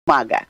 umaga.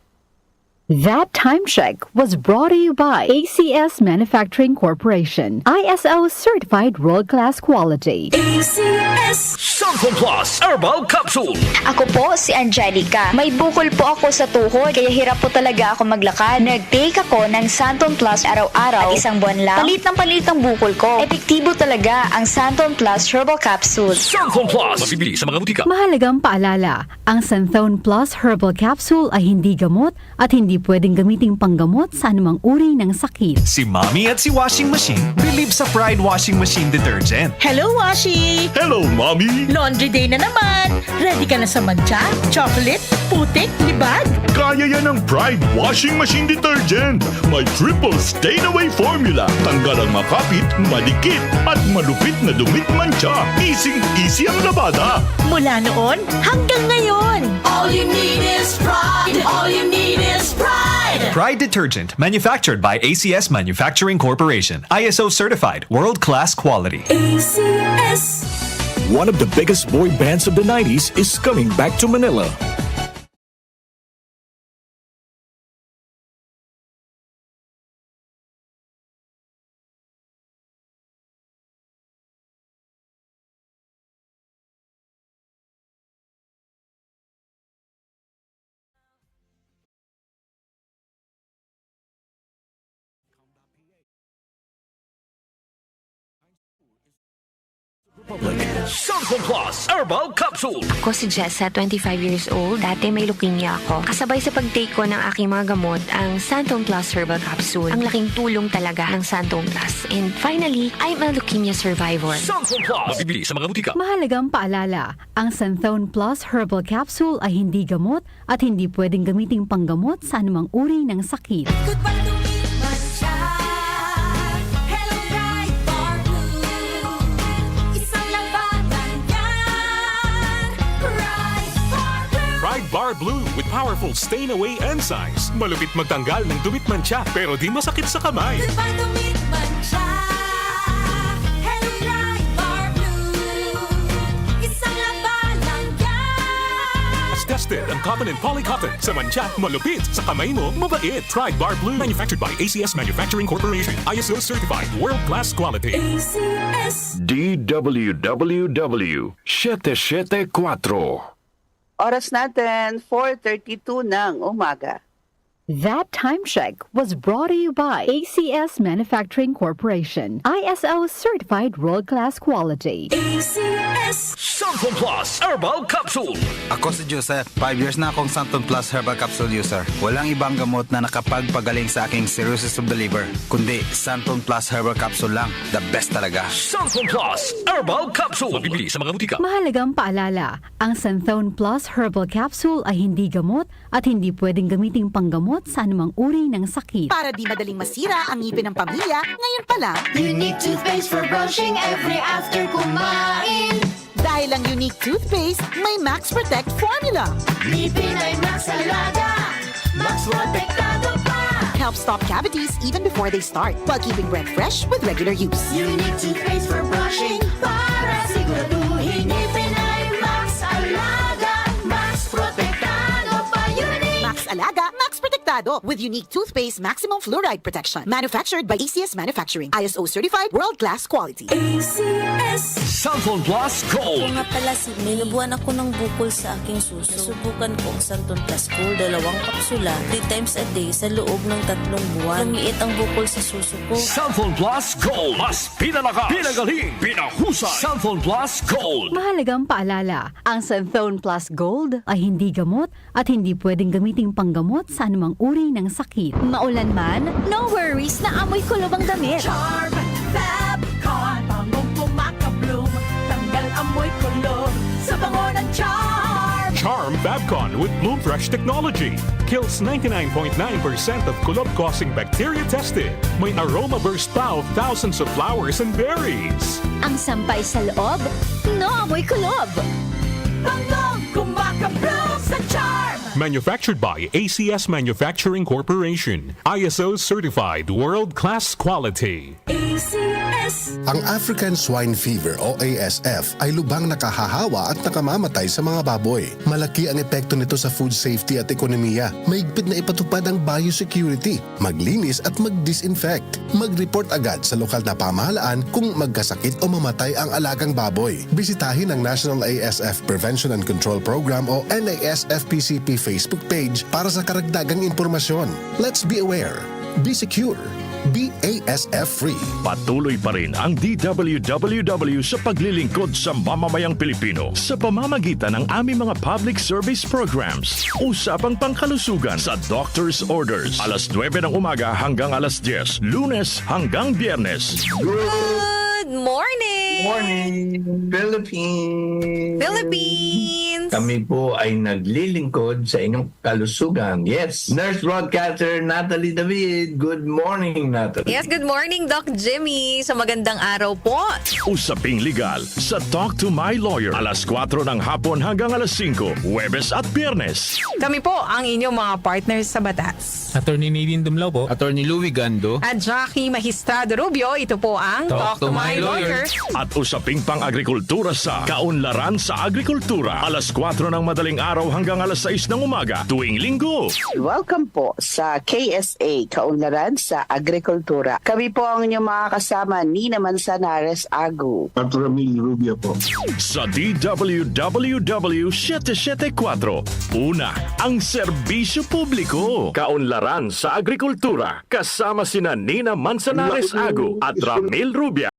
That time check was brought to you by ACS Manufacturing Corporation, ISO certified world-class quality. ACS Santon Plus Herbal Capsule. Ako po si Angelica. May bukol po ako sa tuhod, kaya hirap po talaga ako maglakad. Nag-take ako ng Santon Plus araw-araw at isang buwan lang. Palit ang bukol ko. Epektibo talaga ang Santon Plus Herbal Capsule. Santon Plus. Mabibili sa mga butika. Mahalagang paalala, ang Santhone Plus Herbal Capsule ay hindi gamot at hindi pwedeng gamiting panggamot sa anumang uri ng sakit. Si Mommy at si Washing Machine believe sa Pride Washing Machine Detergent. Hello, Washi! Hello, Mommy! Laundry day na naman! Ready ka na sa mancha, chocolate, putik, libag? Kaya yan ng Pride Washing Machine Detergent. May triple stain-away formula. Tanggal ang makapit, malikit, at malupit na dumit mancha. Easy ang labada. Mula noon hanggang ngayon! All you need is pride. All you need is pride. Pride Detergent, manufactured by ACS Manufacturing Corporation. ISO certified, world-class quality. ACS. One of the biggest boy bands of the 90s is coming back to Manila. Santon Plus Herbal Capsule. Ako si Jessa, 25 years old. Dati may leukemia ako. Kasabay sa pag-take ko ng aking mga gamot, ang Santon Plus Herbal Capsule. Ang laking tulong talaga ng Santon Plus. And finally, I'm a leukemia survivor. Santon Plus. Mabibili sa mga butika. Mahalagang paalala, ang Santhone Plus Herbal Capsule ay hindi gamot at hindi pwedeng gamiting panggamot sa anumang uri ng sakit. Goodbye to me, mancha. Hello, bright bar blue. Isang labanan yan. Bright bar blue. Pride Bar Blue with powerful stain-away enzymes. Malupit magtanggal ng dumit mancha pero di masakit sa kamay. Goodbye to me, mancha. Hello, bright bar blue. Isang labanan yan. As tested ang cotton and polycotton. Sa mancha, malupit. Sa kamay mo, mabait. Pride Bar Blue. Manufactured by ACS Manufacturing Corporation. ISO certified. World-class quality. ACS. DWWW 774. Oras natin, 4:32 ng umaga. That time check was brought to you by ACS Manufacturing Corporation, ISO certified world-class quality. ACS. Santon Plus Herbal Capsule. Ako si Joseph. 5 years na akong Santon Plus Herbal Capsule user. Walang ibang gamot na nakapagpagaling sa aking cirrhosis of the liver, kundi Santon Plus Herbal Capsule lang. The best talaga. Santon Plus Herbal Capsule. Mabibili sa mga butika. Mahalagang paalala, ang Santhone Plus Herbal Capsule ay hindi gamot at hindi pwedeng gamiting panggamot sa anumang uri ng sakit. Para di madaling masira ang ngipin ng pamilya, ngayon pa lang, Unique toothpaste for brushing every after kumain. dahil ang unique toothpaste, may Max Protect formula. Ngipin ay Max Alaga. Max Protectado pa. Helps stop cavities even before they start, while keeping breath fresh with regular use. Unique toothpaste for brushing para siguraduhin ngipin ay Max Alaga. Max Protectado pa. Unique. Max Alaga, Max Protectado with unique toothpaste maximum fluoride protection. Manufactured by ACS Manufacturing. ISO certified world-class quality. ACS. Santon Plus Gold. Nga pala, may nabuhan ako ng bukol sa aking suso. Subukan ko ang Santon Plus Gold, 2 kapsula, 3 times a day sa loob ng 3 buwan. Lumiit ang bukol sa suso ko. Santon Plus Gold. Mas pinalakas, pinagaling, pinahusay. Santon Plus Gold. Mahalagang paalala, ang Santhone Plus Gold ay hindi gamot at hindi pwedeng gamiting panggamot sa anumang uri ng sakit. Maulan man, no worries na amoy kulob ang damit. Charm Fabcon. Bangong kumakabloom. Tanggal amoy kulob sa bango ng Charm. Charm Fabcon with Bloom Fresh technology. Kills 99.9% of kulob-causing bacteria tested. May aroma burst pa of thousands of flowers and berries. Ang sampay sa loob, no amoy kulob. Bangong kumakabloom sa Charm. Manufactured by ACS Manufacturing Corporation. ISO certified world-class quality. ACS. Biyernes! Ang African Swine Fever o ASF ay lubhang nakahahawa at nakamamatay sa mga baboy. Malaki ang epekto nito sa food safety at ekonomiya. Mahigpit na ipatupad ang biosecurity, maglinis at mag-disinfect. Mag-report agad sa lokal na pamahalaan kung magkasakit o mamatay ang alagang baboy. Bisitahin ang National ASF Prevention and Control Program o NASFPCP Facebook page para sa karagdagang impormasyon. Let's be aware. Be secure. Be ASF-free. Patuloy pa rin ang DWWW sa paglilingkod sa mamamayang Pilipino sa pamamagitan ng aming mga public service programs. Usapang pangkalusugan sa doctor's orders. Alas 9 ng umaga hanggang alas 10. Lunes hanggang Biyernes. Good morning! Morning, Philippines! Philippines! Kami po ay naglilingkod sa inyong kalusugan. Yes, Nurse Broadcaster Natalie David. Good morning, Natalie. Yes, good morning, Doc Jimmy. Sa magandang araw po. Usaping legal sa Talk to My Lawyer. Alas 4 ng hapon hanggang alas 5. Huwebes at Biyernes. Kami po ang inyong mga partners sa batas. Attorney Nadine Dumlao po. Attorney Louie Gando. At Jackie Magistrado Rubio, ito po ang Talk to My Lawyer. At usaping pang-agrikultura sa Kaunlaran sa Agrikultura. Alas 4 ng madaling araw hanggang alas 6 ng umaga tuwing linggo. Welcome po sa KSA, Kaunlaran sa Agrikultura. Kami po ang inyong mga kasama, Nina Manzanares Agu. At Ramil Rubia po. Sa DWWW 774, una, ang serbisyo publiko. Kaunlaran sa Agrikultura, kasama sina Nina Manzanares Agu at Ramil Rubia.